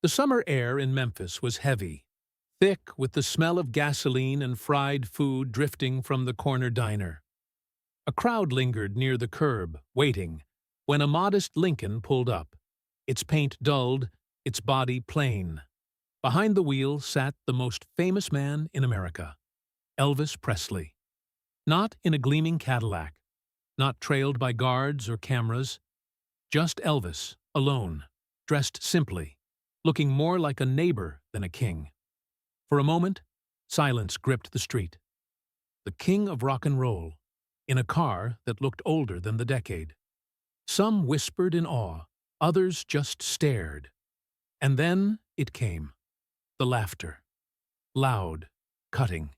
The summer air in Memphis was heavy, thick with the smell of gasoline and fried food drifting from the corner diner. A crowd lingered near the curb, waiting, when a modest Lincoln pulled up, its paint dulled, its body plain. Behind the wheel sat the most famous man in America, Elvis Presley. Not in a gleaming Cadillac, not trailed by guards or cameras, just Elvis, alone, dressed simply, looking more like a neighbor than a king. For a moment, silence gripped the street. The king of rock and roll, in a car that looked older than the decade. Some whispered in awe, others just stared. And then it came. The laughter. Loud, cutting,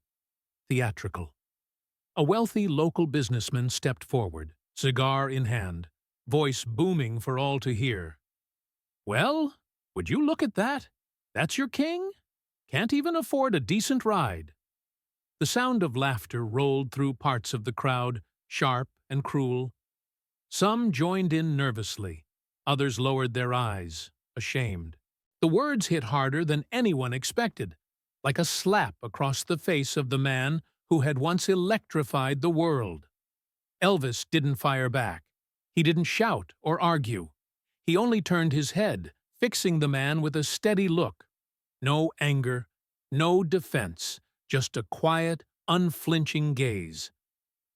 theatrical. A wealthy local businessman stepped forward, cigar in hand, voice booming for all to hear. "Well, would you look at that? That's your king? Can't even afford a decent ride." The sound of laughter rolled through parts of the crowd, sharp and cruel. Some joined in nervously, others lowered their eyes, ashamed. The words hit harder than anyone expected, like a slap across the face of the man who had once electrified the world. Elvis didn't fire back. He didn't shout or argue. He only turned his head, fixing the man with a steady look. No anger, no defense, just a quiet, unflinching gaze.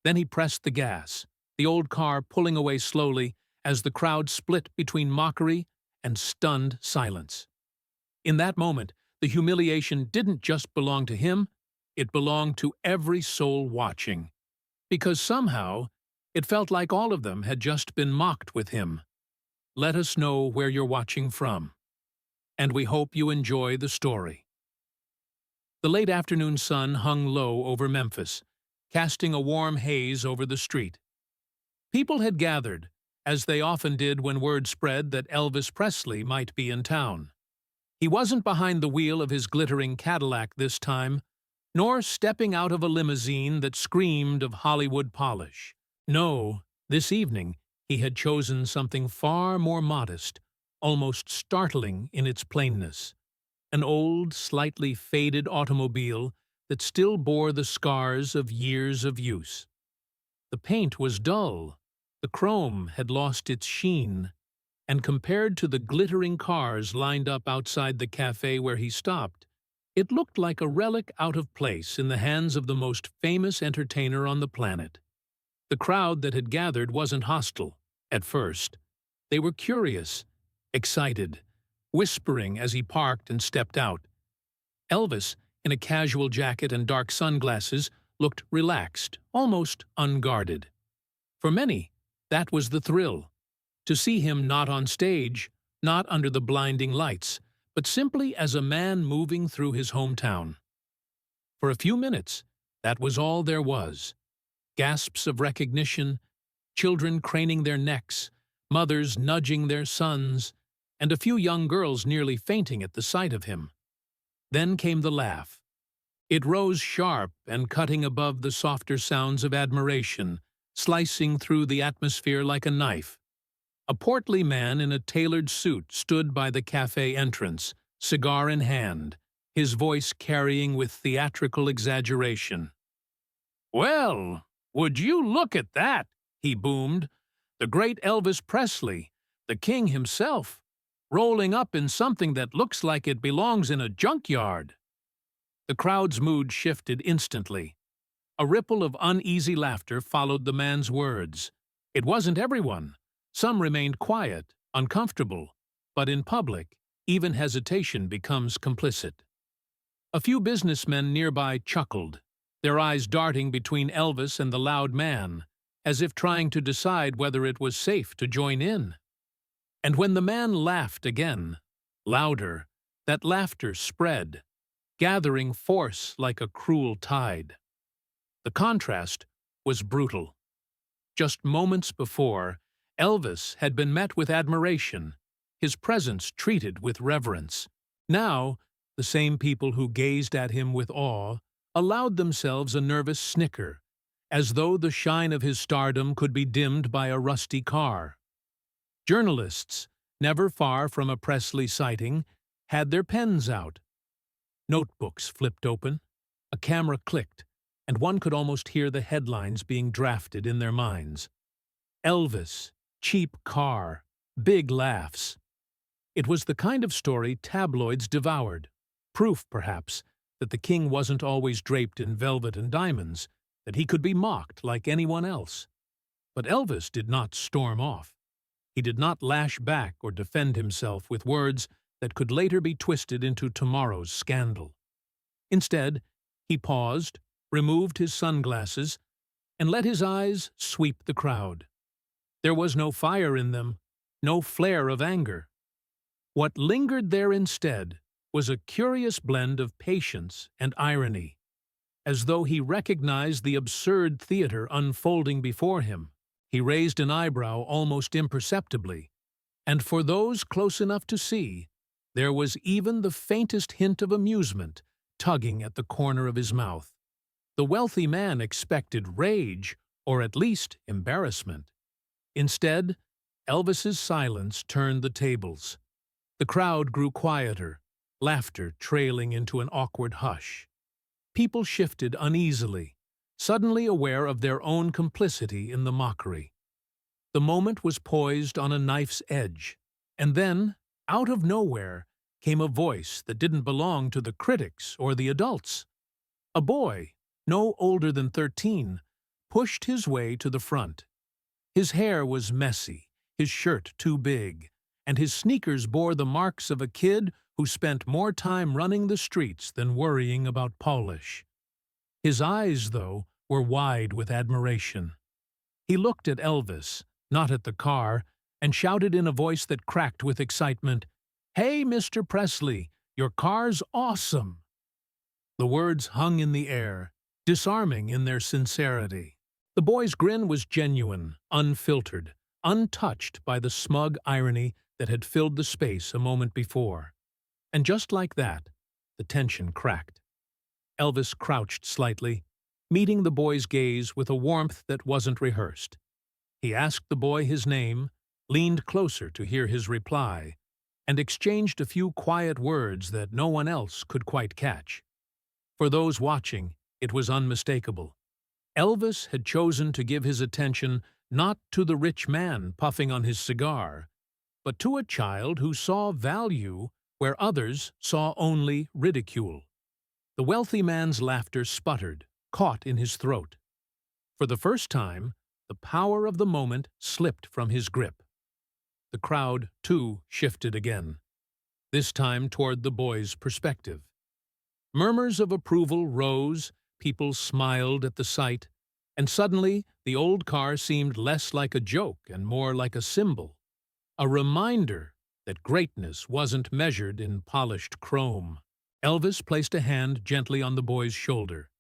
Then he pressed the gas, the old car pulling away slowly as the crowd split between mockery and stunned silence. In that moment, the humiliation didn't just belong to him, it belonged to every soul watching. Because somehow, it felt like all of them had just been mocked with him. Let us know where you're watching from. And we hope you enjoy the story. The late afternoon sun hung low over Memphis, casting a warm haze over the street. People had gathered, as they often did when word spread that Elvis Presley might be in town. He wasn't behind the wheel of his glittering Cadillac this time, nor stepping out of a limousine that screamed of Hollywood polish. No, this evening he had chosen something far more modest, almost startling in its plainness. An old, slightly faded automobile that still bore the scars of years of use. The paint was dull, the chrome had lost its sheen, and compared to the glittering cars lined up outside the cafe where he stopped, it looked like a relic out of place in the hands of the most famous entertainer on the planet. The crowd that had gathered wasn't hostile, at first. They were curious, excited, whispering as he parked and stepped out. Elvis, in a casual jacket and dark sunglasses, looked relaxed, almost unguarded. For many, that was the thrill. To see him not on stage, not under the blinding lights, but simply as a man moving through his hometown. For a few minutes, that was all there was. Gasps of recognition, children craning their necks, mothers nudging their sons, and a few young girls nearly fainting at the sight of him. Then came the laugh. It rose sharp and cutting above the softer sounds of admiration, slicing through the atmosphere like a knife. A portly man in a tailored suit stood by the cafe entrance, cigar in hand, his voice carrying with theatrical exaggeration. "Well, would you look at that?" he boomed. "The great Elvis Presley, the king himself, rolling up in something that looks like it belongs in a junkyard." The crowd's mood shifted instantly. A ripple of uneasy laughter followed the man's words. It wasn't everyone. Some remained quiet, uncomfortable, but in public, even hesitation becomes complicit. A few businessmen nearby chuckled, their eyes darting between Elvis and the loud man, as if trying to decide whether it was safe to join in. And when the man laughed again, louder, that laughter spread, gathering force like a cruel tide. The contrast was brutal. Just moments before, Elvis had been met with admiration, his presence treated with reverence. Now, the same people who gazed at him with awe allowed themselves a nervous snicker, as though the shine of his stardom could be dimmed by a rusty car. Journalists, never far from a Presley sighting, had their pens out. Notebooks flipped open, a camera clicked, and one could almost hear the headlines being drafted in their minds. Elvis, cheap car, big laughs. It was the kind of story tabloids devoured. Proof, perhaps, that the king wasn't always draped in velvet and diamonds, that he could be mocked like anyone else. But Elvis did not storm off. He did not lash back or defend himself with words that could later be twisted into tomorrow's scandal. Instead, he paused, removed his sunglasses, and let his eyes sweep the crowd. There was no fire in them, no flare of anger. What lingered there instead was a curious blend of patience and irony, as though he recognized the absurd theater unfolding before him. He raised an eyebrow almost imperceptibly, and for those close enough to see, there was even the faintest hint of amusement tugging at the corner of his mouth. The wealthy man expected rage, or at least embarrassment. Instead, Elvis's silence turned the tables. The crowd grew quieter, laughter trailing into an awkward hush. People shifted uneasily, suddenly aware of their own complicity in the mockery. The moment was poised on a knife's edge, and then, out of nowhere, came a voice that didn't belong to the critics or the adults. A boy, no older than 13, pushed his way to the front. His hair was messy, his shirt too big, and his sneakers bore the marks of a kid who spent more time running the streets than worrying about polish. His eyes, though, were wide with admiration. He looked at Elvis, not at the car, and shouted in a voice that cracked with excitement, "Hey, Mr. Presley, your car's awesome!" The words hung in the air, disarming in their sincerity. The boy's grin was genuine, unfiltered, untouched by the smug irony that had filled the space a moment before. And just like that, the tension cracked. Elvis crouched slightly, meeting the boy's gaze with a warmth that wasn't rehearsed. He asked the boy his name, leaned closer to hear his reply, and exchanged a few quiet words that no one else could quite catch. For those watching, it was unmistakable. Elvis had chosen to give his attention not to the rich man puffing on his cigar, but to a child who saw value where others saw only ridicule. The wealthy man's laughter sputtered, caught in his throat. For the first time, the power of the moment slipped from his grip. The crowd, too, shifted again, this time toward the boy's perspective. Murmurs of approval rose, people smiled at the sight, and suddenly the old car seemed less like a joke and more like a symbol, a reminder that greatness wasn't measured in polished chrome. Elvis placed a hand gently on the boy's shoulder,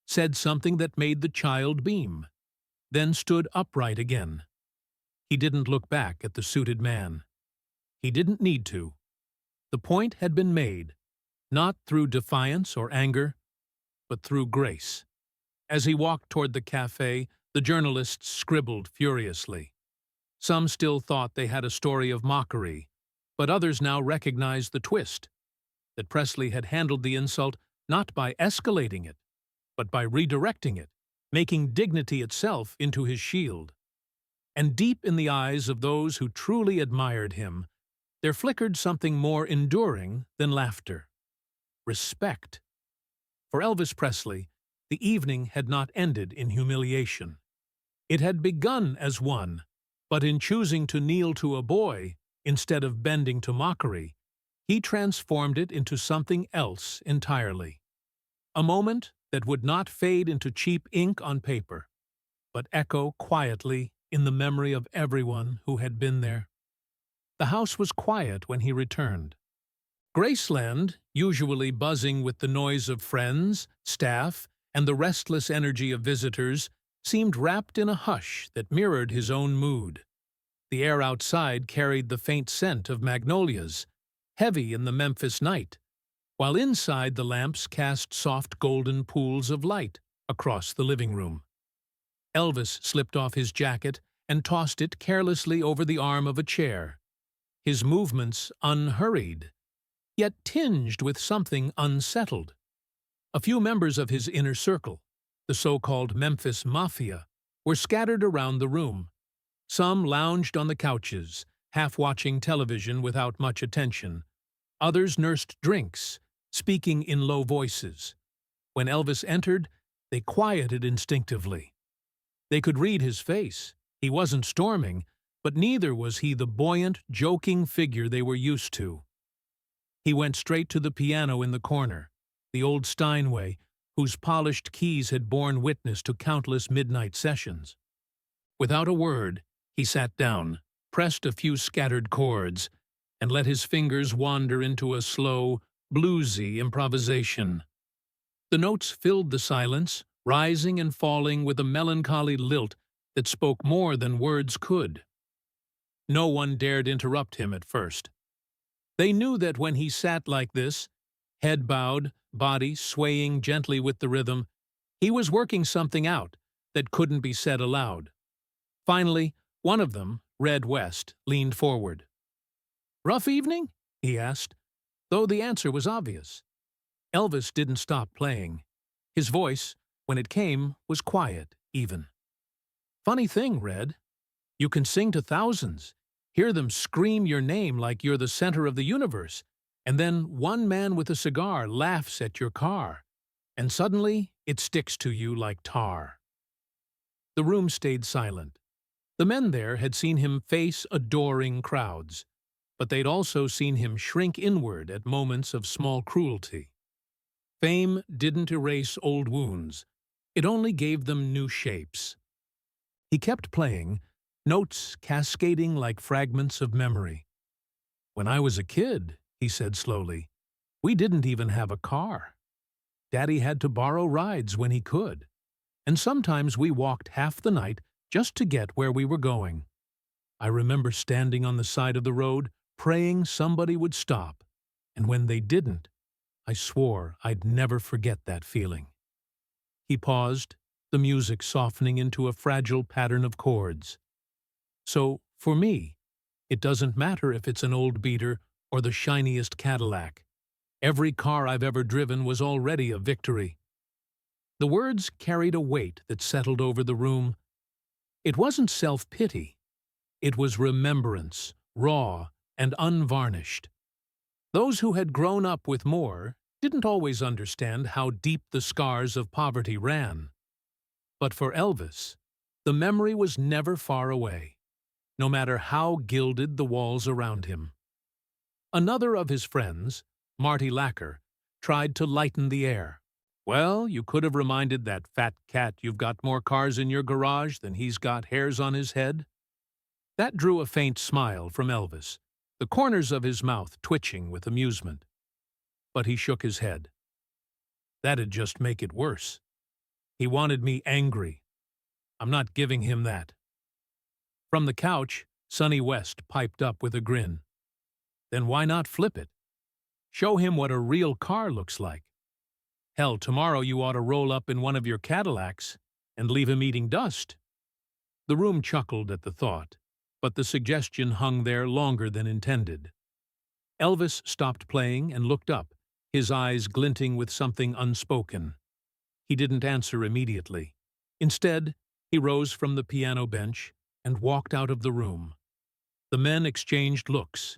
said something that made the child beam, then stood upright again. He didn't look back at the suited man. He didn't need to. The point had been made, not through defiance or anger, but through grace. As he walked toward the cafe, the journalists scribbled furiously. Some still thought they had a story of mockery, but others now recognized the twist, that Presley had handled the insult not by escalating it, but by redirecting it, making dignity itself into his shield. And deep in the eyes of those who truly admired him, there flickered something more enduring than laughter. Respect. For Elvis Presley, the evening had not ended in humiliation. It had begun as one, but in choosing to kneel to a boy instead of bending to mockery, he transformed it into something else entirely. A moment that would not fade into cheap ink on paper, but echo quietly in the memory of everyone who had been there. The house was quiet when he returned. Graceland, usually buzzing with the noise of friends, staff, and the restless energy of visitors, seemed wrapped in a hush that mirrored his own mood. The air outside carried the faint scent of magnolias, heavy in the Memphis night, while inside the lamps cast soft golden pools of light across the living room. Elvis slipped off his jacket and tossed it carelessly over the arm of a chair, his movements unhurried, yet tinged with something unsettled. A few members of his inner circle, the so-called Memphis Mafia, were scattered around the room. Some lounged on the couches, half watching television without much attention. Others nursed drinks, speaking in low voices. When Elvis entered, they quieted instinctively. They could read his face. He wasn't storming, but neither was he the buoyant, joking figure they were used to. He went straight to the piano in the corner, the old Steinway, whose polished keys had borne witness to countless midnight sessions. Without a word, he sat down, pressed a few scattered chords, and let his fingers wander into a slow, bluesy improvisation. The notes filled the silence, rising and falling with a melancholy lilt that spoke more than words could. No one dared interrupt him at first. They knew that when he sat like this, head bowed, body swaying gently with the rhythm, he was working something out that couldn't be said aloud. Finally, one of them, Red West, leaned forward. "Rough evening?" he asked, though the answer was obvious. Elvis didn't stop playing. His voice, when it came, was quiet, even. "Funny thing, Red. You can sing to thousands, hear them scream your name like you're the center of the universe, and then one man with a cigar laughs at your car, and suddenly it sticks to you like tar." The room stayed silent. The men there had seen him face adoring crowds, but they'd also seen him shrink inward at moments of small cruelty. Fame didn't erase old wounds. It only gave them new shapes. He kept playing, notes cascading like fragments of memory. "When I was a kid," he said slowly, "we didn't even have a car. Daddy had to borrow rides when he could, and sometimes we walked half the night just to get where we were going. I remember standing on the side of the road, praying somebody would stop, and when they didn't, I swore I'd never forget that feeling." He paused, the music softening into a fragile pattern of chords. "So, for me, it doesn't matter if it's an old beater or the shiniest Cadillac. Every car I've ever driven was already a victory." The words carried a weight that settled over the room. It wasn't self-pity. It was remembrance, raw and unvarnished. Those who had grown up with more didn't always understand how deep the scars of poverty ran. But for Elvis, the memory was never far away, no matter how gilded the walls around him. Another of his friends, Marty Lacker, tried to lighten the air. "Well, you could have reminded that fat cat you've got more cars in your garage than he's got hairs on his head." That drew a faint smile from Elvis, the corners of his mouth twitching with amusement. But he shook his head. "That'd just make it worse. He wanted me angry. I'm not giving him that." From the couch, Sonny West piped up with a grin. "Then why not flip it? Show him what a real car looks like. Hell, tomorrow you ought to roll up in one of your Cadillacs and leave him eating dust." The room chuckled at the thought, but the suggestion hung there longer than intended. Elvis stopped playing and looked up, his eyes glinting with something unspoken. He didn't answer immediately. Instead, he rose from the piano bench and walked out of the room. The men exchanged looks.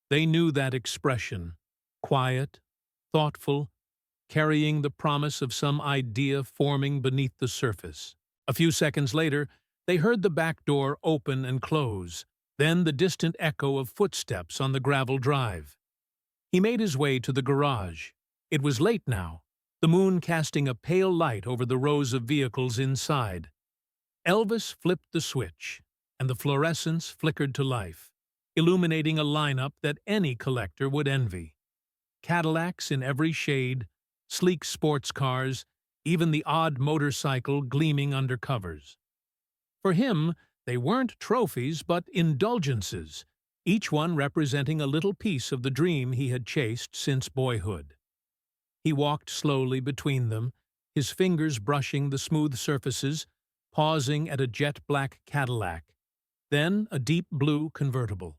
They knew that expression, quiet, thoughtful, carrying the promise of some idea forming beneath the surface. A few seconds later, they heard the back door open and close, then the distant echo of footsteps on the gravel drive. He made his way to the garage. It was late now, the moon casting a pale light over the rows of vehicles inside. Elvis flipped the switch, and the fluorescents flickered to life, illuminating a lineup that any collector would envy. Cadillacs in every shade, sleek sports cars, even the odd motorcycle gleaming under covers. For him, they weren't trophies but indulgences, each one representing a little piece of the dream he had chased since boyhood. He walked slowly between them, his fingers brushing the smooth surfaces, pausing at a jet-black Cadillac, then a deep blue convertible.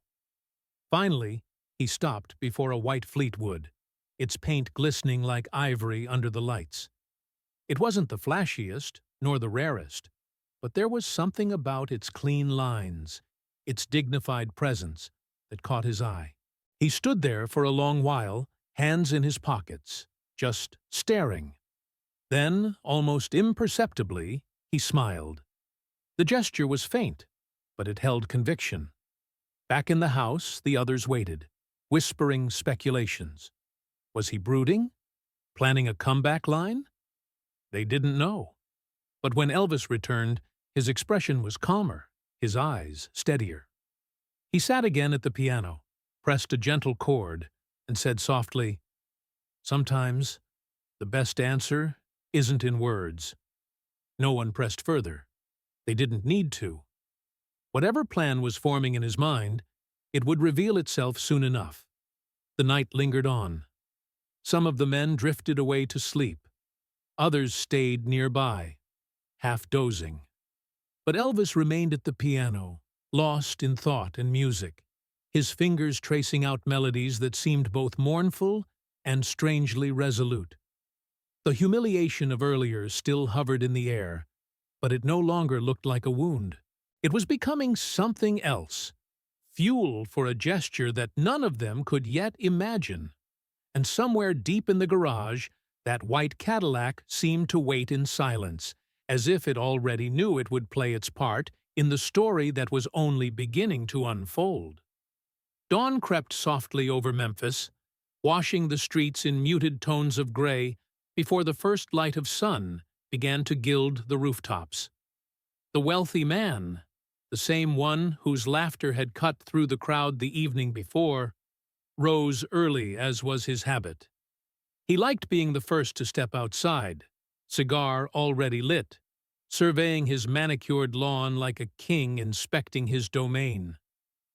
Finally, He stopped before a white Fleetwood, its paint glistening like ivory under the lights. It wasn't the flashiest, nor the rarest, but there was something about its clean lines, its dignified presence, that caught his eye. He stood there for a long while, hands in his pockets, just staring. Then, almost imperceptibly, he smiled. The gesture was faint, but it held conviction. Back in the house, the others waited, whispering speculations. Was he brooding? Planning a comeback line? They didn't know. But when Elvis returned, his expression was calmer, his eyes steadier. He sat again at the piano, pressed a gentle chord, and said softly, "Sometimes the best answer isn't in words." No one pressed further. They didn't need to. Whatever plan was forming in his mind, it would reveal itself soon enough. The night lingered on. Some of the men drifted away to sleep. Others stayed nearby, half dozing. But Elvis remained at the piano, lost in thought and music, his fingers tracing out melodies that seemed both mournful and strangely resolute. The humiliation of earlier still hovered in the air, but it no longer looked like a wound. It was becoming something else, fuel for a gesture that none of them could yet imagine. And somewhere deep in the garage, that white Cadillac seemed to wait in silence, as if it already knew it would play its part in the story that was only beginning to unfold. Dawn crept softly over Memphis, washing the streets in muted tones of gray before the first light of sun began to gild the rooftops. The wealthy man, the same one whose laughter had cut through the crowd the evening before, rose early as was his habit. He liked being the first to step outside, cigar already lit, surveying his manicured lawn like a king inspecting his domain.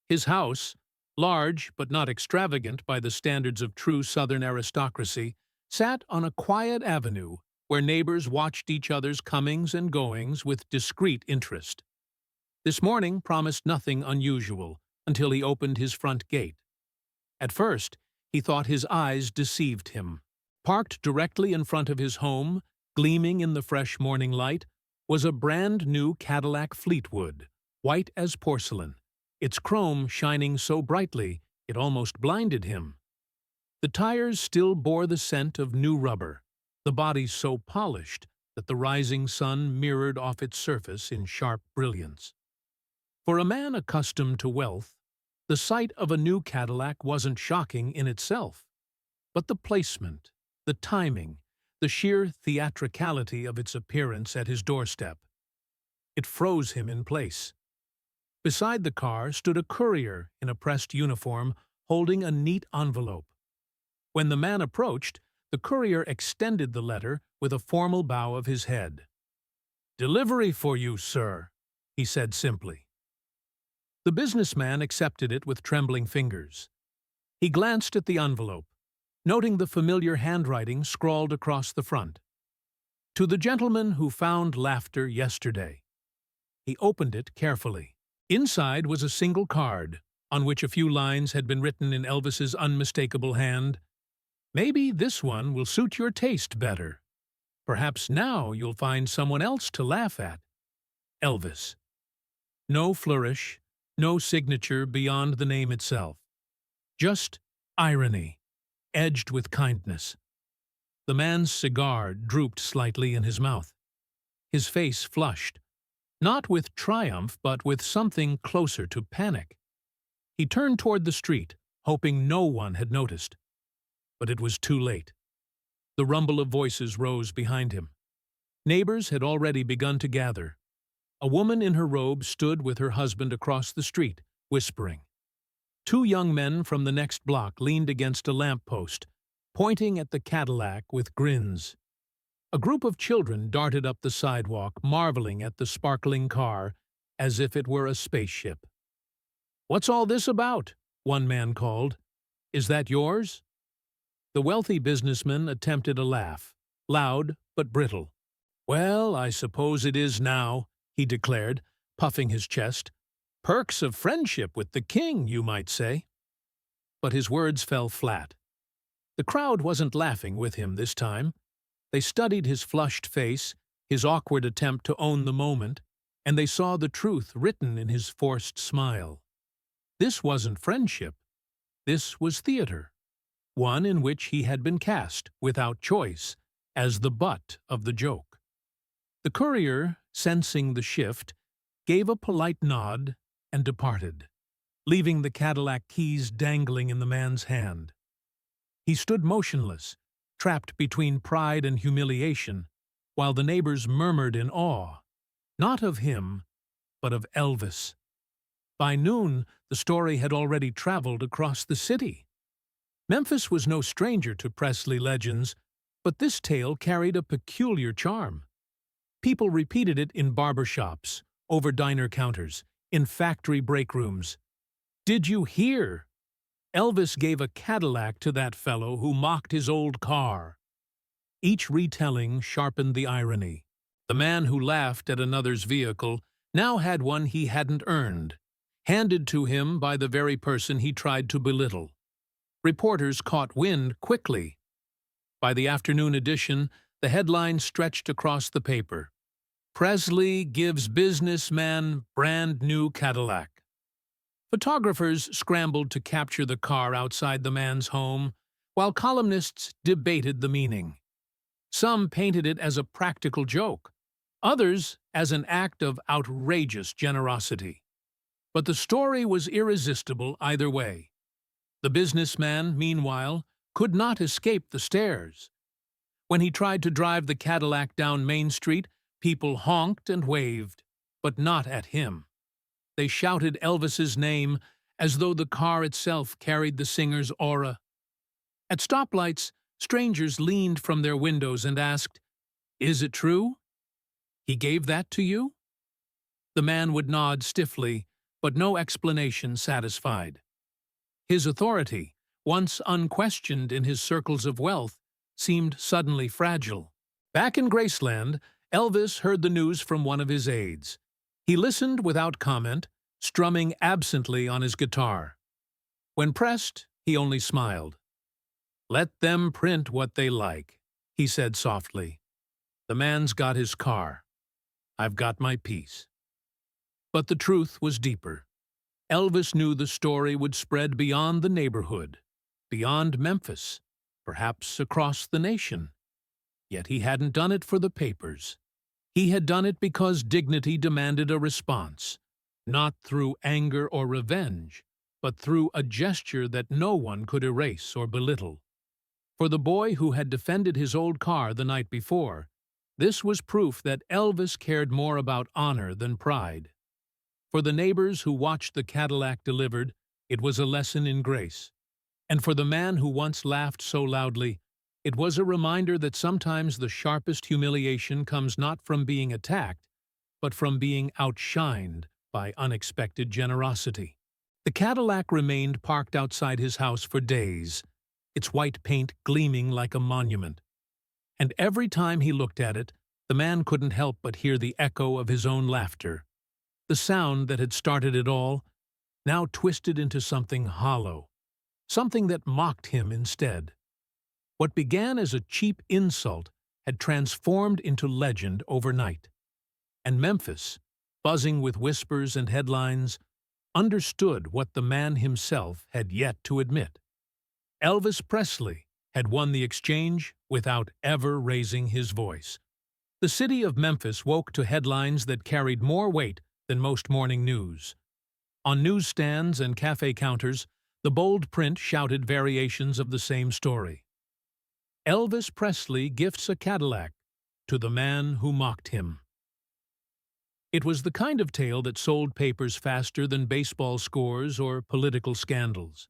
His house, large but not extravagant by the standards of true Southern aristocracy, sat on a quiet avenue where neighbors watched each other's comings and goings with discreet interest. This morning promised nothing unusual until he opened his front gate. At first, he thought his eyes deceived him. Parked directly in front of his home, gleaming in the fresh morning light, was a brand-new Cadillac Fleetwood, white as porcelain, its chrome shining so brightly it almost blinded him. The tires still bore the scent of new rubber, the body so polished that the rising sun mirrored off its surface in sharp brilliance. For a man accustomed to wealth, the sight of a new Cadillac wasn't shocking in itself, but the placement, the timing, the sheer theatricality of its appearance at his doorstep. It froze him in place. Beside the car stood a courier in a pressed uniform holding a neat envelope. When the man approached, the courier extended the letter with a formal bow of his head. "Delivery for you, sir," he said simply. The businessman accepted it with trembling fingers. He glanced at the envelope, noting the familiar handwriting scrawled across the front. "To the gentleman who found laughter yesterday." He opened it carefully. Inside was a single card, on which a few lines had been written in Elvis's unmistakable hand. "Maybe this one will suit your taste better. Perhaps now you'll find someone else to laugh at. Elvis." No flourish, no signature beyond the name itself. Just irony, edged with kindness. The man's cigar drooped slightly in his mouth. His face flushed, not with triumph but with something closer to panic. He turned toward the street, hoping no one had noticed. But it was too late. The rumble of voices rose behind him. Neighbors had already begun to gather. A woman in her robe stood with her husband across the street, whispering. Two young men from the next block leaned against a lamp-post, pointing at the Cadillac with grins. A group of children darted up the sidewalk, marveling at the sparkling car as if it were a spaceship. "What's all this about?" one man called. "Is that yours?" The wealthy businessman attempted a laugh, loud but brittle. "Well, I suppose it is now," he declared, puffing his chest. "Perks of friendship with the king, you might say." but his words fell flat. The crowd wasn't laughing with him this time. They studied his flushed face, his awkward attempt to own the moment, and they saw the truth written in his forced smile. This wasn't friendship. This was theater, one in which he had been cast, without choice, as the butt of the joke. The courier, sensing the shift, gave a polite nod and departed, leaving the Cadillac keys dangling in the man's hand. He stood motionless, trapped between pride and humiliation, while the neighbors murmured in awe, not of him, but of Elvis. By noon, the story had already traveled across the city. Memphis was no stranger to Presley legends, but this tale carried a peculiar charm. People repeated it in barbershops, over diner counters, in factory break rooms. "Did you hear? Elvis gave a Cadillac to that fellow who mocked his old car." Each retelling sharpened the irony. The man who laughed at another's vehicle now had one he hadn't earned, handed to him by the very person he tried to belittle. Reporters caught wind quickly. By the afternoon edition, the headline stretched across the paper: "Presley gives businessman brand new Cadillac." Photographers scrambled to capture the car outside the man's home, while columnists debated the meaning. Some painted it as a practical joke, others as an act of outrageous generosity. But the story was irresistible either way. The businessman, meanwhile, could not escape the stares. When he tried to drive the Cadillac down Main Street, people honked and waved, but not at him. They shouted Elvis's name as though the car itself carried the singer's aura. At stoplights, strangers leaned from their windows and asked, "Is it true? He gave that to you?" The man would nod stiffly, but no explanation satisfied. His authority, once unquestioned in his circles of wealth, seemed suddenly fragile. Back in Graceland, Elvis heard the news from one of his aides. He listened without comment, strumming absently on his guitar. When pressed, he only smiled. "Let them print what they like," he said softly. "The man's got his car. I've got my peace." But the truth was deeper. Elvis knew the story would spread beyond the neighborhood, beyond Memphis, perhaps across the nation. Yet he hadn't done it for the papers. He had done it because dignity demanded a response, not through anger or revenge, but through a gesture that no one could erase or belittle. For the boy who had defended his old car the night before, this was proof that Elvis cared more about honor than pride. For the neighbors who watched the Cadillac delivered, it was a lesson in grace. And for the man who once laughed so loudly, it was a reminder that sometimes the sharpest humiliation comes not from being attacked, but from being outshined by unexpected generosity. The Cadillac remained parked outside his house for days, its white paint gleaming like a monument. And every time he looked at it, the man couldn't help but hear the echo of his own laughter. The sound that had started it all, now twisted into something hollow, something that mocked him instead. What began as a cheap insult had transformed into legend overnight. And Memphis, buzzing with whispers and headlines, understood what the man himself had yet to admit. Elvis Presley had won the exchange without ever raising his voice. The city of Memphis woke to headlines that carried more weight than most morning news. On newsstands and cafe counters, the bold print shouted variations of the same story. Elvis Presley gifts a Cadillac to the man who mocked him. It was the kind of tale that sold papers faster than baseball scores or political scandals.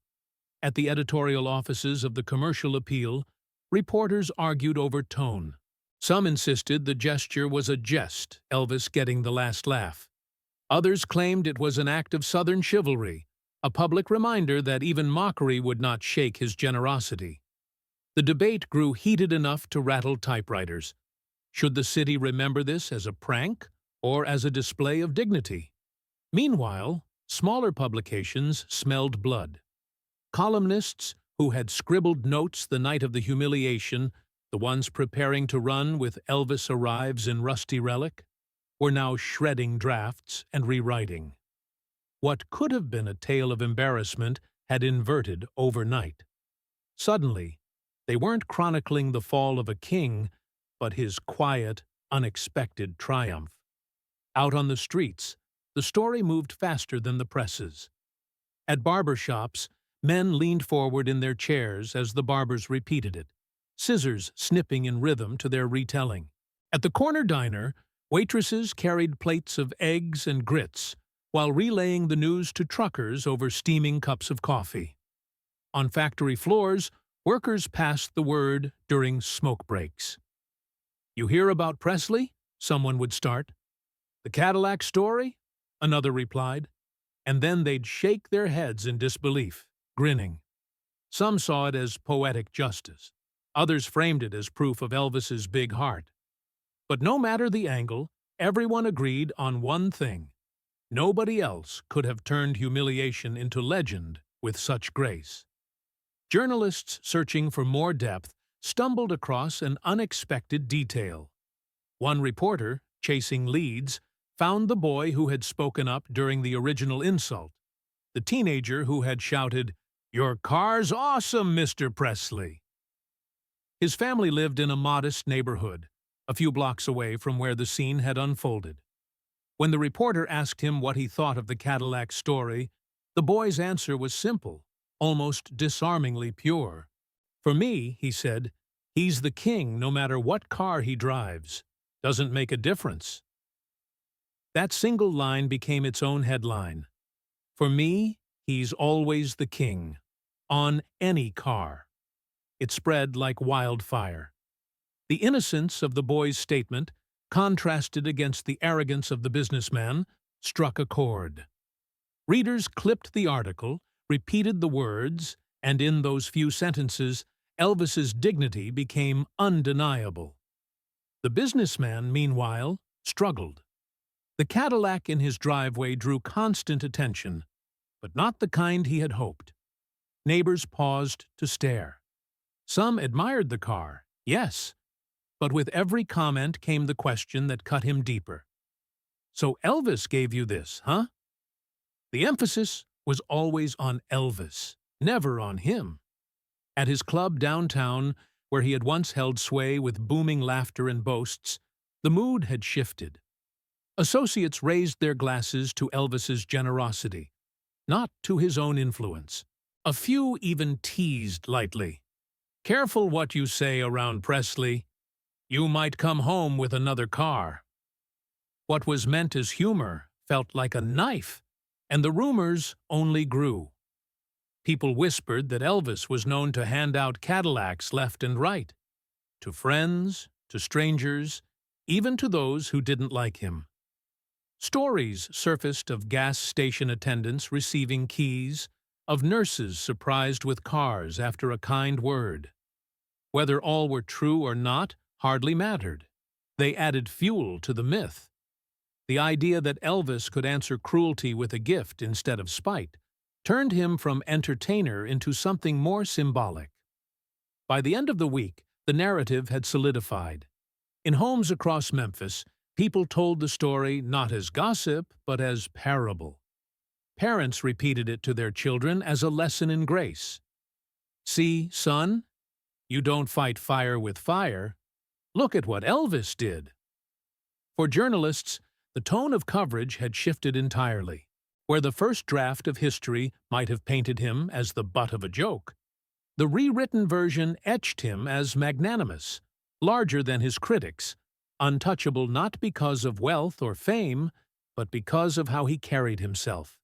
At the editorial offices of the Commercial Appeal, reporters argued over tone. Some insisted the gesture was a jest, Elvis getting the last laugh. Others claimed it was an act of Southern chivalry, a public reminder that even mockery would not shake his generosity. The debate grew heated enough to rattle typewriters. Should the city remember this as a prank or as a display of dignity? Meanwhile, smaller publications smelled blood. Columnists who had scribbled notes the night of the humiliation, the ones preparing to run with Elvis Arrives in Rusty Relic, were now shredding drafts and rewriting. What could have been a tale of embarrassment had inverted overnight. Suddenly, they weren't chronicling the fall of a king, but his quiet, unexpected triumph. Out on the streets, the story moved faster than the presses. At barber shops, men leaned forward in their chairs as the barbers repeated it, scissors snipping in rhythm to their retelling. At the corner diner, waitresses carried plates of eggs and grits, while relaying the news to truckers over steaming cups of coffee. On factory floors, workers passed the word during smoke breaks. "You hear about Presley?" someone would start. "The Cadillac story?" another replied. And then they'd shake their heads in disbelief, grinning. Some saw it as poetic justice. Others framed it as proof of Elvis's big heart. But no matter the angle, everyone agreed on one thing. Nobody else could have turned humiliation into legend with such grace. Journalists searching for more depth stumbled across an unexpected detail. One reporter, chasing leads, found the boy who had spoken up during the original insult, the teenager who had shouted, "Your car's awesome, Mr. Presley." His family lived in a modest neighborhood, a few blocks away from where the scene had unfolded. When the reporter asked him what he thought of the Cadillac story, the boy's answer was simple, almost disarmingly pure. "For me," he said, "he's the king no matter what car he drives. Doesn't make a difference." That single line became its own headline. "For me, he's always the king. On any car." It spread like wildfire. The innocence of the boy's statement, contrasted against the arrogance of the businessman, struck a chord. Readers clipped the article, repeated the words, and in those few sentences, Elvis's dignity became undeniable. The businessman, meanwhile, struggled. The Cadillac in his driveway drew constant attention, but not the kind he had hoped. Neighbors paused to stare. Some admired the car, yes, but with every comment came the question that cut him deeper. "So Elvis gave you this, huh?" The emphasis was always on Elvis, never on him. At his club downtown, where he had once held sway with booming laughter and boasts, the mood had shifted. Associates raised their glasses to Elvis's generosity, not to his own influence. A few even teased lightly. "Careful what you say around Presley. You might come home with another car." What was meant as humor felt like a knife, and the rumors only grew. People whispered that Elvis was known to hand out Cadillacs left and right, to friends, to strangers, even to those who didn't like him. Stories surfaced of gas station attendants receiving keys, of nurses surprised with cars after a kind word. Whether all were true or not hardly mattered. They added fuel to the myth. The idea that Elvis could answer cruelty with a gift instead of spite turned him from entertainer into something more symbolic. By the end of the week, the narrative had solidified. In homes across Memphis, people told the story not as gossip, but as parable. Parents repeated it to their children as a lesson in grace. "See, son, you don't fight fire with fire. Look at what Elvis did." For journalists, the tone of coverage had shifted entirely. Where the first draft of history might have painted him as the butt of a joke, the rewritten version etched him as magnanimous, larger than his critics, untouchable not because of wealth or fame, but because of how he carried himself.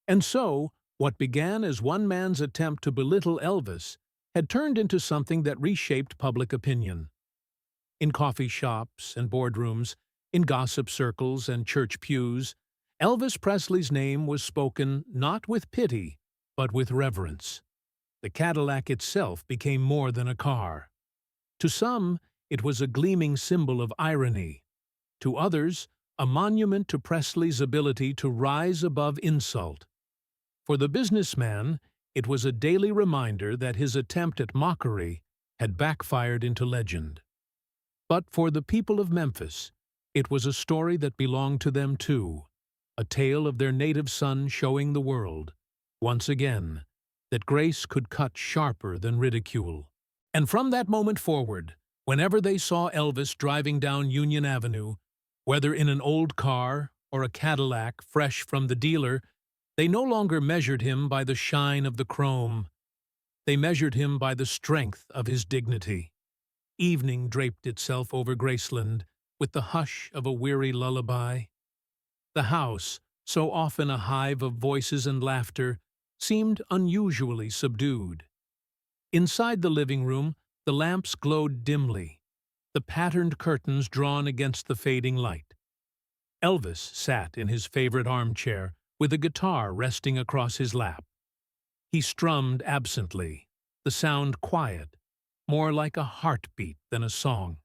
And so, what began as one man's attempt to belittle Elvis had turned into something that reshaped public opinion. In coffee shops and boardrooms, in gossip circles and church pews, Elvis Presley's name was spoken not with pity, but with reverence. The Cadillac itself became more than a car. To some, it was a gleaming symbol of irony. To others, a monument to Presley's ability to rise above insult. For the businessman, It was a daily reminder that his attempt at mockery had backfired into legend. But for the people of Memphis, it was a story that belonged to them too, a tale of their native son showing the world, once again, that grace could cut sharper than ridicule. And from that moment forward, whenever they saw Elvis driving down Union Avenue, whether in an old car or a Cadillac fresh from the dealer, they no longer measured him by the shine of the chrome. They measured him by the strength of his dignity. Evening draped itself over Graceland with the hush of a weary lullaby. The house, so often a hive of voices and laughter, seemed unusually subdued. Inside the living room, the lamps glowed dimly, the patterned curtains drawn against the fading light. Elvis sat in his favorite armchair, with a guitar resting across his lap. He strummed absently, the sound quiet, more like a heartbeat than a song.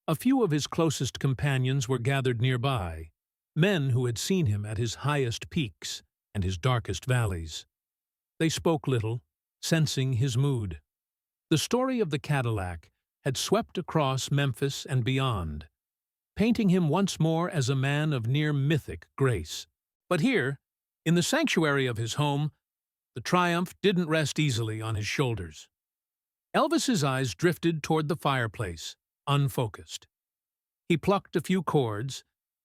A few of his closest companions were gathered nearby, men who had seen him at his highest peaks and his darkest valleys. They spoke little, sensing his mood. The story of the Cadillac had swept across Memphis and beyond, painting him once more as a man of near mythic grace. But here, in the sanctuary of his home, the triumph didn't rest easily on his shoulders. Elvis's eyes drifted toward the fireplace, unfocused. He plucked a few chords,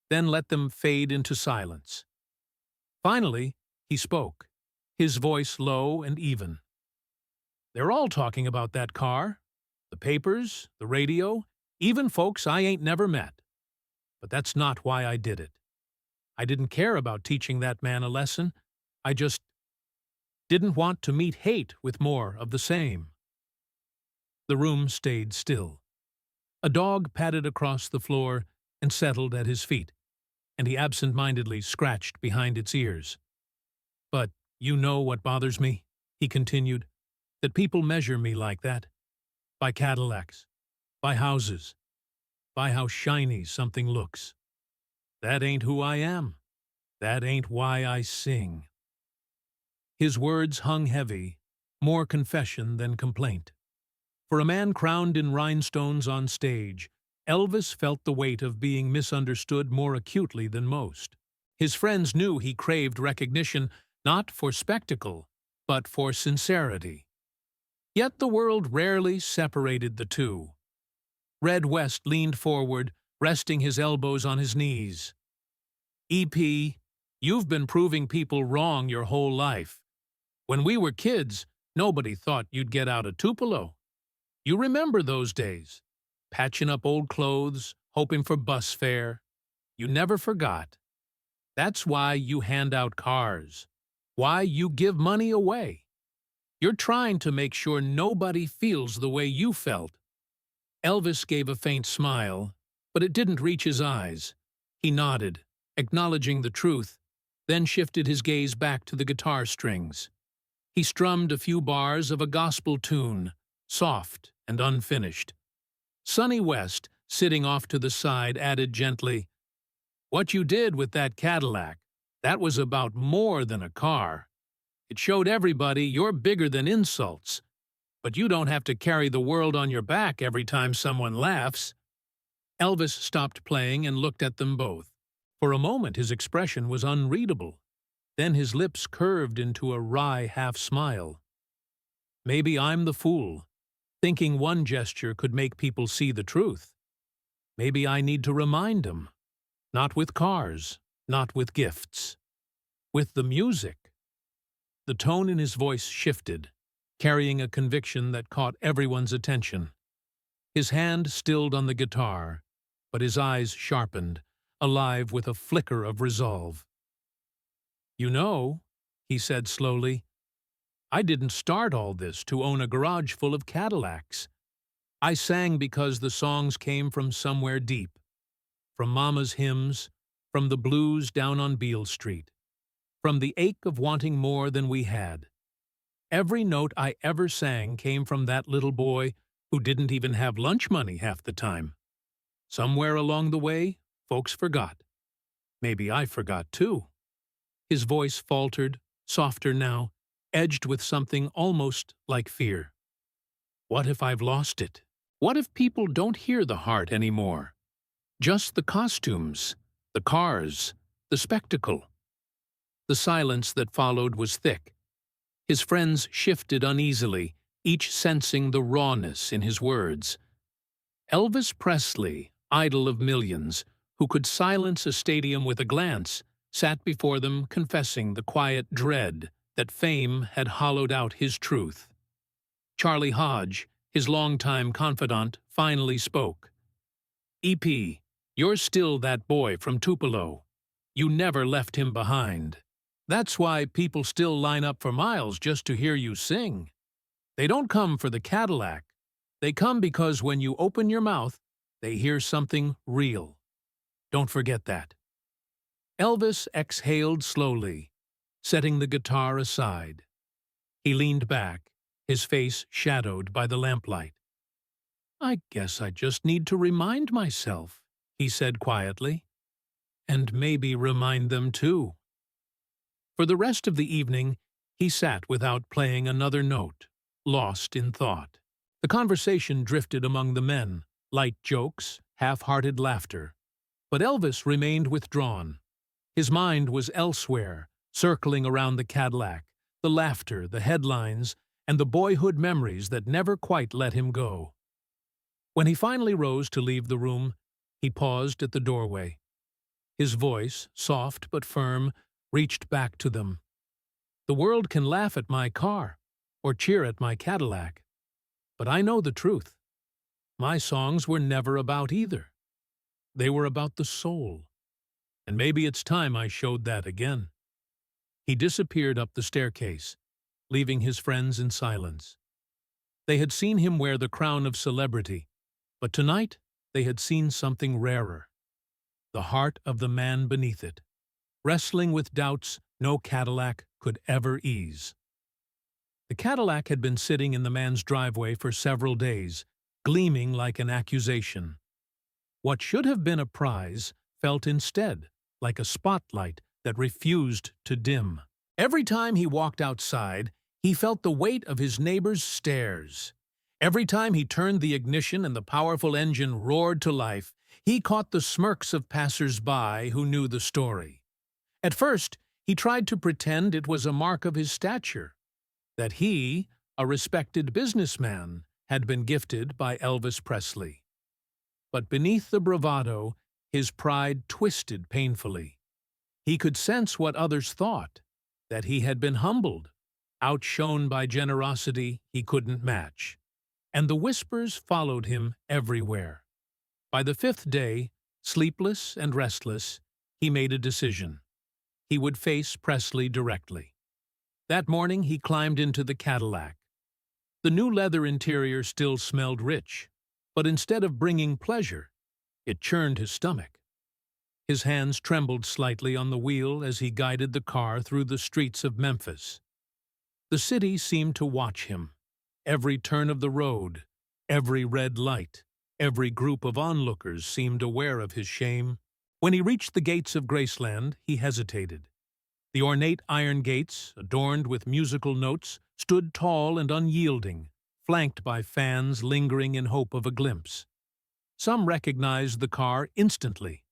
then let them fade into silence. Finally, he spoke, his voice low and even. "They're all talking about that car. The papers, the radio, even folks I ain't never met. But that's not why I did it. I didn't care about teaching that man a lesson. I just didn't want to meet hate with more of the same." The room stayed still. A dog padded across the floor and settled at his feet, and he absent-mindedly scratched behind its ears. "But you know what bothers me," he continued, "that people measure me like that. By Cadillacs, by houses, by how shiny something looks. That ain't who I am. That ain't why I sing." His words hung heavy, more confession than complaint. For a man crowned in rhinestones on stage, Elvis felt the weight of being misunderstood more acutely than most. His friends knew he craved recognition not for spectacle, but for sincerity. Yet the world rarely separated the two. Red West leaned forward, resting his elbows on his knees. "EP, you've been proving people wrong your whole life. When we were kids, nobody thought you'd get out of Tupelo. You remember those days, patching up old clothes, hoping for bus fare. You never forgot. That's why you hand out cars, why you give money away. You're trying to make sure nobody feels the way you felt." Elvis gave a faint smile, but it didn't reach his eyes. He nodded, acknowledging the truth, then shifted his gaze back to the guitar strings. He strummed a few bars of a gospel tune, soft and unfinished. Sonny West, sitting off to the side, added gently, "What you did with that Cadillac, that was about more than a car. It showed everybody you're bigger than insults, but you don't have to carry the world on your back every time someone laughs." Elvis stopped playing and looked at them both. For a moment his expression was unreadable. Then his lips curved into a wry half-smile. "Maybe I'm the fool, thinking one gesture could make people see the truth. Maybe I need to remind them. Not with cars, not with gifts. With the music." The tone in his voice shifted, carrying a conviction that caught everyone's attention. His hand stilled on the guitar, but his eyes sharpened, alive with a flicker of resolve. "You know," he said slowly, "I didn't start all this to own a garage full of Cadillacs. I sang because the songs came from somewhere deep, from Mama's hymns, from the blues down on Beale Street, from the ache of wanting more than we had. Every note I ever sang came from that little boy who didn't even have lunch money half the time. Somewhere along the way, folks forgot. Maybe I forgot too." His voice faltered, softer now, edged with something almost like fear. What if I've lost it? What if people don't hear the heart anymore? Just the costumes, the cars, the spectacle. The silence that followed was thick. His friends shifted uneasily, each sensing the rawness in his words. Elvis Presley, idol of millions, who could silence a stadium with a glance, sat before them confessing the quiet dread that fame had hollowed out his truth. Charlie Hodge, his longtime confidant, finally spoke. "EP, you're still that boy from Tupelo. You never left him behind. That's why people still line up for miles just to hear you sing. They don't come for the Cadillac. They come because when you open your mouth, they hear something real. Don't forget that." Elvis exhaled slowly, setting the guitar aside. He leaned back, his face shadowed by the lamplight. "I guess I just need to remind myself," he said quietly. "And maybe remind them too." For the rest of the evening, he sat without playing another note, lost in thought. The conversation drifted among the men, light jokes, half-hearted laughter. But Elvis remained withdrawn. His mind was elsewhere, circling around the Cadillac, the laughter, the headlines, and the boyhood memories that never quite let him go. When he finally rose to leave the room, he paused at the doorway. His voice, soft but firm, reached back to them. "The world can laugh at my car, or cheer at my Cadillac. But I know the truth. My songs were never about either. They were about the soul. And maybe it's time I showed that again." He disappeared up the staircase, leaving his friends in silence. They had seen him wear the crown of celebrity, but tonight they had seen something rarer. The heart of the man beneath it, wrestling with doubts no Cadillac could ever ease. The Cadillac had been sitting in the man's driveway for several days, gleaming like an accusation. What should have been a prize felt instead like a spotlight that refused to dim. Every time he walked outside, he felt the weight of his neighbor's stares. Every time he turned the ignition and the powerful engine roared to life, he caught the smirks of passers-by who knew the story. At first, he tried to pretend it was a mark of his stature, that he, a respected businessman, had been gifted by Elvis Presley. But beneath the bravado, his pride twisted painfully. He could sense what others thought, that he had been humbled, outshone by generosity he couldn't match. And the whispers followed him everywhere. By the fifth day, sleepless and restless, he made a decision. He would face Presley directly. That morning he climbed into the Cadillac. The new leather interior still smelled rich, but instead of bringing pleasure, it churned his stomach. His hands trembled slightly on the wheel as he guided the car through the streets of Memphis. The city seemed to watch him. Every turn of the road, every red light, every group of onlookers seemed aware of his shame. When he reached the gates of Graceland, he hesitated. The ornate iron gates, adorned with musical notes, stood tall and unyielding, flanked by fans lingering in hope of a glimpse. Some recognized the car instantly.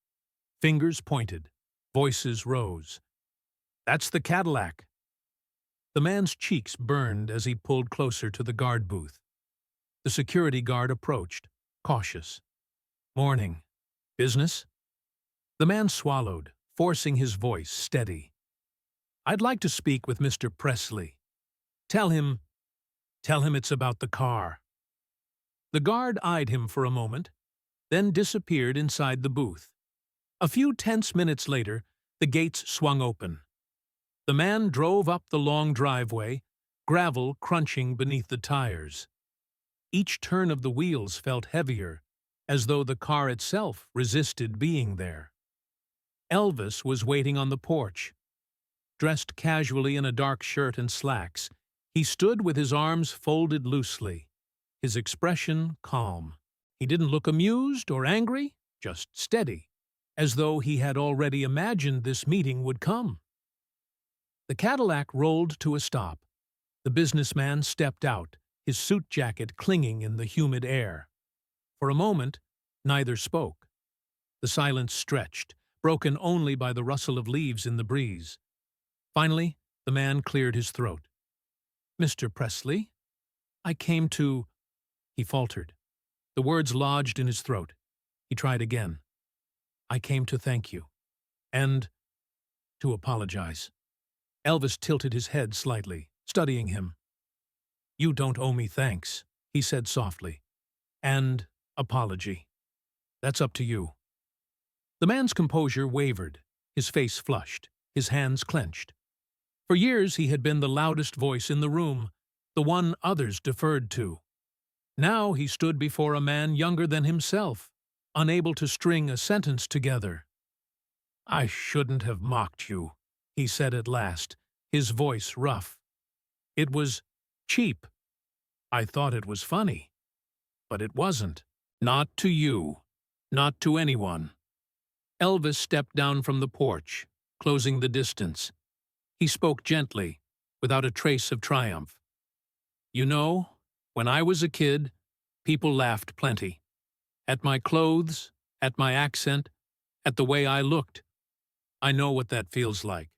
Fingers pointed, voices rose. "That's the Cadillac." The man's cheeks burned as he pulled closer to the guard booth. The security guard approached, cautious. "Morning. Business?" The man swallowed, forcing his voice steady. "I'd like to speak with Mr. Presley. Tell him it's about the car." The guard eyed him for a moment, then disappeared inside the booth. A few tense minutes later, the gates swung open. The man drove up the long driveway, gravel crunching beneath the tires. Each turn of the wheels felt heavier, as though the car itself resisted being there. Elvis was waiting on the porch. Dressed casually in a dark shirt and slacks, he stood with his arms folded loosely, his expression calm. He didn't look amused or angry, just steady, as though he had already imagined this meeting would come. The Cadillac rolled to a stop, The businessman stepped out, his suit jacket clinging in the humid air. For a moment, neither spoke. The silence stretched, broken only by the rustle of leaves in the breeze. Finally, the man cleared his throat. "Mr. Presley, I came to—" He faltered. The words lodged in his throat. He tried again. "I came to thank you. And to apologize." Elvis tilted his head slightly, studying him. "You don't owe me thanks," he said softly. "And apology. That's up to you." The man's composure wavered, his face flushed, his hands clenched. For years he had been the loudest voice in the room, the one others deferred to. Now he stood before a man younger than himself, unable to string a sentence together. "I shouldn't have mocked you," he said at last, his voice rough. "It was cheap. I thought it was funny. But it wasn't. Not to you. Not to anyone." Elvis stepped down from the porch, closing the distance. He spoke gently, without a trace of triumph. "You know, when I was a kid, people laughed plenty. At my clothes, at my accent, at the way I looked. I know what that feels like.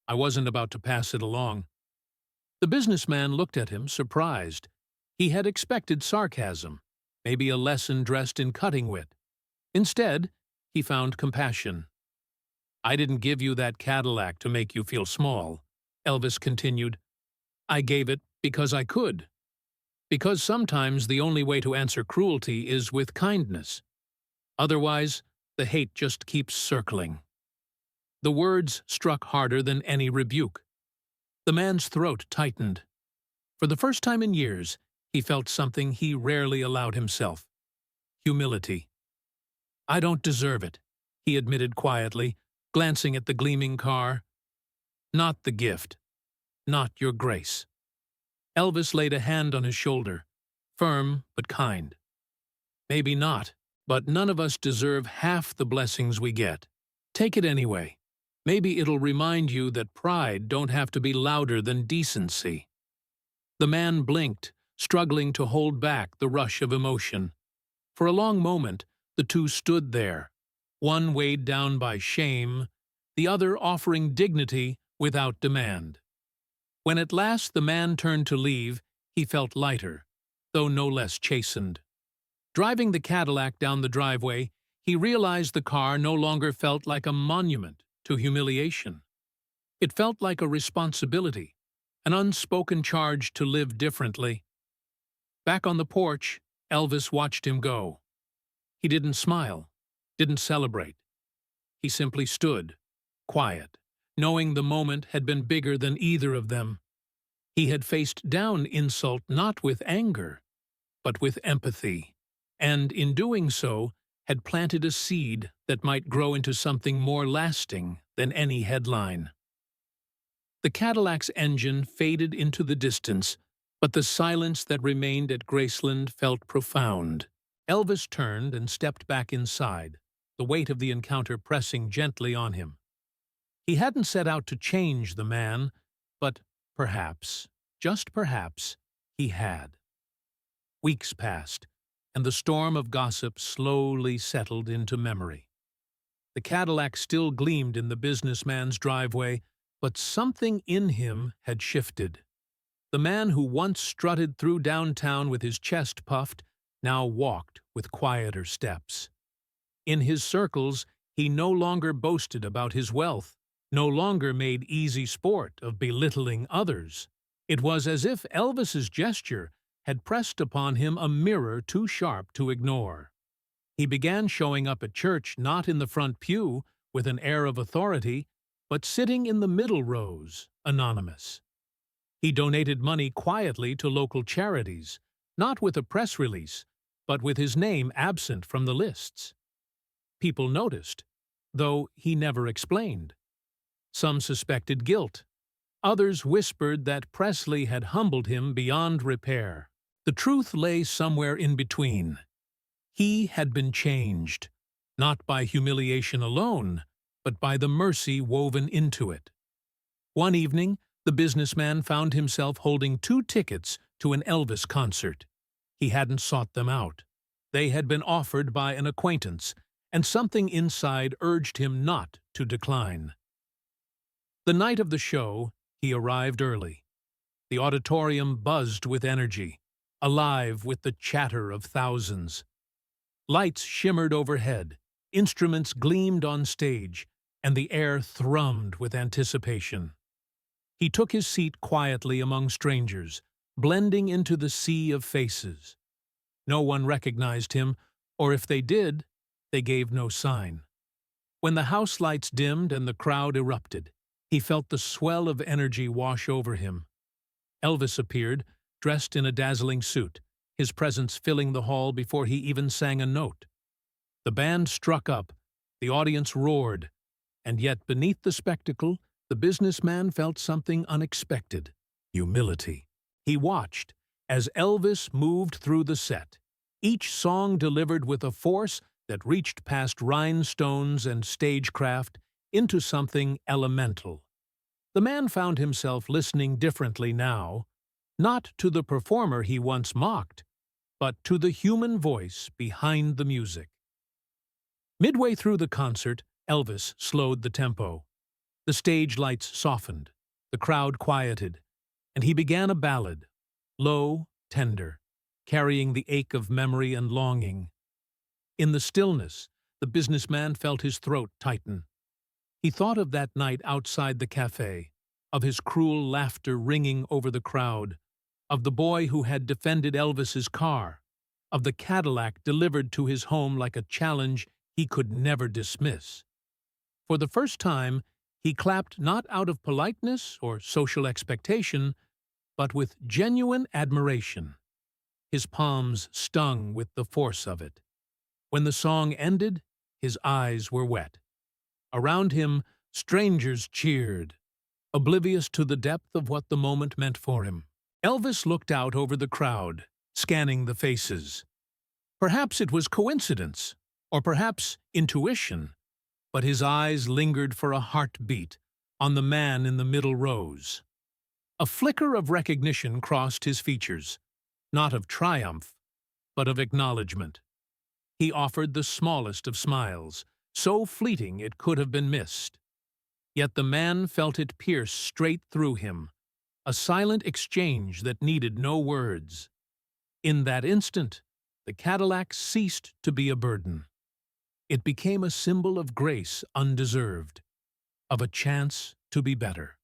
I wasn't about to pass it along." The businessman looked at him, surprised. He had expected sarcasm, maybe a lesson dressed in cutting wit. Instead, he found compassion. "I didn't give you that Cadillac to make you feel small," Elvis continued. "I gave it because I could. Because sometimes the only way to answer cruelty is with kindness. Otherwise, the hate just keeps circling." The words struck harder than any rebuke. The man's throat tightened. For the first time in years, he felt something he rarely allowed himself: humility. "I don't deserve it," he admitted quietly, glancing at the gleaming car. "Not the gift. Not your grace." Elvis laid a hand on his shoulder, firm but kind. "Maybe not, but none of us deserve half the blessings we get. Take it anyway. Maybe it'll remind you that pride don't have to be louder than decency." The man blinked, struggling to hold back the rush of emotion. For a long moment, the two stood there, one weighed down by shame, the other offering dignity without demand. When at last the man turned to leave, he felt lighter, though no less chastened. Driving the Cadillac down the driveway, he realized the car no longer felt like a monument to humiliation. It felt like a responsibility, an unspoken charge to live differently. Back on the porch, Elvis watched him go. He didn't smile, didn't celebrate. He simply stood, quiet, knowing the moment had been bigger than either of them. He had faced down insult not with anger, but with empathy, and in doing so, had planted a seed that might grow into something more lasting than any headline. The Cadillac's engine faded into the distance, but the silence that remained at Graceland felt profound. Elvis turned and stepped back inside, the weight of the encounter pressing gently on him. He hadn't set out to change the man, but perhaps, just perhaps, he had. Weeks passed, and the storm of gossip slowly settled into memory. The Cadillac still gleamed in the businessman's driveway, but something in him had shifted. The man who once strutted through downtown with his chest puffed now walked with quieter steps. In his circles, he no longer boasted about his wealth, no longer made easy sport of belittling others. It was as if Elvis's gesture had pressed upon him a mirror too sharp to ignore. He began showing up at church not in the front pew with an air of authority, but sitting in the middle rows, anonymous. He donated money quietly to local charities, not with a press release, but with his name absent from the lists. People noticed, though he never explained. Some suspected guilt. Others whispered that Presley had humbled him beyond repair. The truth lay somewhere in between. He had been changed, not by humiliation alone, but by the mercy woven into it. One evening, The businessman found himself holding 2 tickets to an Elvis concert. He hadn't sought them out. They had been offered by an acquaintance, and something inside urged him not to decline. The night of the show, he arrived early. The auditorium buzzed with energy, alive with the chatter of thousands. Lights shimmered overhead, instruments gleamed on stage, and the air thrummed with anticipation. He took his seat quietly among strangers, blending into the sea of faces. No one recognized him, or if they did, they gave no sign. When the house lights dimmed and the crowd erupted, he felt the swell of energy wash over him. Elvis appeared, dressed in a dazzling suit, his presence filling the hall before he even sang a note. The band struck up, the audience roared, and yet beneath the spectacle, the businessman felt something unexpected: humility. He watched as Elvis moved through the set, each song delivered with a force that reached past rhinestones and stagecraft into something elemental. The man found himself listening differently now, not to the performer he once mocked, but to the human voice behind the music. Midway through the concert, Elvis slowed the tempo. The stage lights softened, the crowd quieted, and he began a ballad, low, tender, carrying the ache of memory and longing. In the stillness, the businessman felt his throat tighten. He thought of that night outside the cafe, of his cruel laughter ringing over the crowd, of the boy who had defended Elvis's car, of the Cadillac delivered to his home like a challenge he could never dismiss. For the first time, he clapped not out of politeness or social expectation, but with genuine admiration. His palms stung with the force of it. When the song ended, his eyes were wet. Around him, strangers cheered, oblivious to the depth of what the moment meant for him. Elvis looked out over the crowd, scanning the faces. Perhaps it was coincidence, or perhaps intuition, but his eyes lingered for a heartbeat on the man in the middle rows. A flicker of recognition crossed his features, not of triumph, but of acknowledgement. He offered the smallest of smiles, so fleeting it could have been missed. Yet the man felt it pierce straight through him, a silent exchange that needed no words. In that instant, the Cadillac ceased to be a burden. It became a symbol of grace undeserved, of a chance to be better.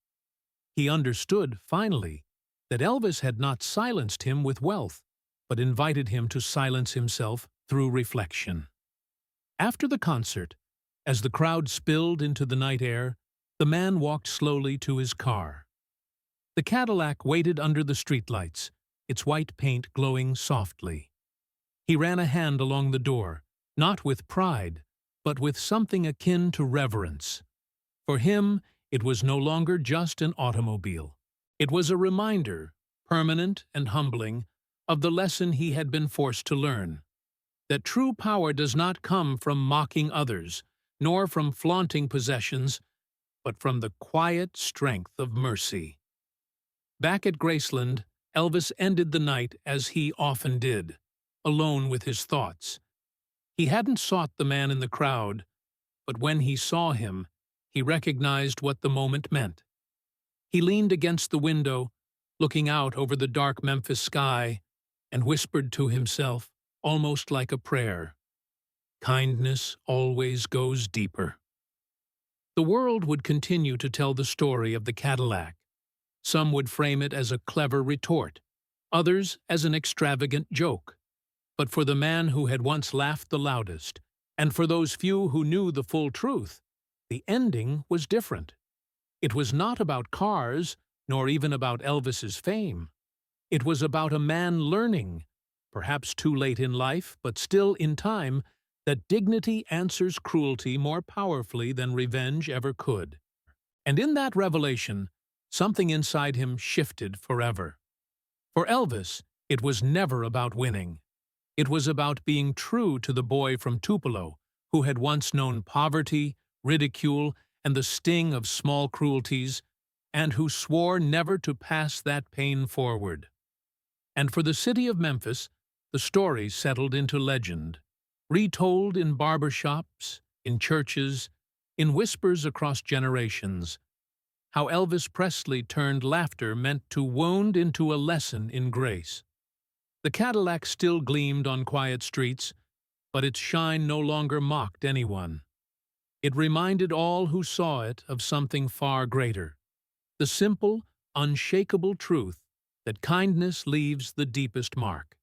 He understood, finally, that Elvis had not silenced him with wealth, but invited him to silence himself through reflection. After the concert, as the crowd spilled into the night air, the man walked slowly to his car. The Cadillac waited under the streetlights, its white paint glowing softly. He ran a hand along the door, not with pride, but with something akin to reverence. For him, it was no longer just an automobile. It was a reminder, permanent and humbling, of the lesson he had been forced to learn: that true power does not come from mocking others, nor from flaunting possessions, but from the quiet strength of mercy. Back at Graceland, Elvis ended the night as he often did, alone with his thoughts. He hadn't sought the man in the crowd, but when he saw him, he recognized what the moment meant. He leaned against the window, looking out over the dark Memphis sky, and whispered to himself, almost like a prayer, "Kindness always goes deeper." The world would continue to tell the story of the Cadillac. Some would frame it as a clever retort, others as an extravagant joke. But for the man who had once laughed the loudest, and for those few who knew the full truth, the ending was different. It was not about cars, nor even about Elvis's fame. It was about a man learning, perhaps too late in life, but still in time, that dignity answers cruelty more powerfully than revenge ever could. And in that revelation, something inside him shifted forever. For Elvis, it was never about winning. It was about being true to the boy from Tupelo, who had once known poverty, ridicule, and the sting of small cruelties, and who swore never to pass that pain forward. And for the city of Memphis, the story settled into legend, retold in barber shops, in churches, in whispers across generations, how Elvis Presley turned laughter meant to wound into a lesson in grace. The Cadillac still gleamed on quiet streets, but its shine no longer mocked anyone. It reminded all who saw it of something far greater, the simple, unshakable truth that kindness leaves the deepest mark.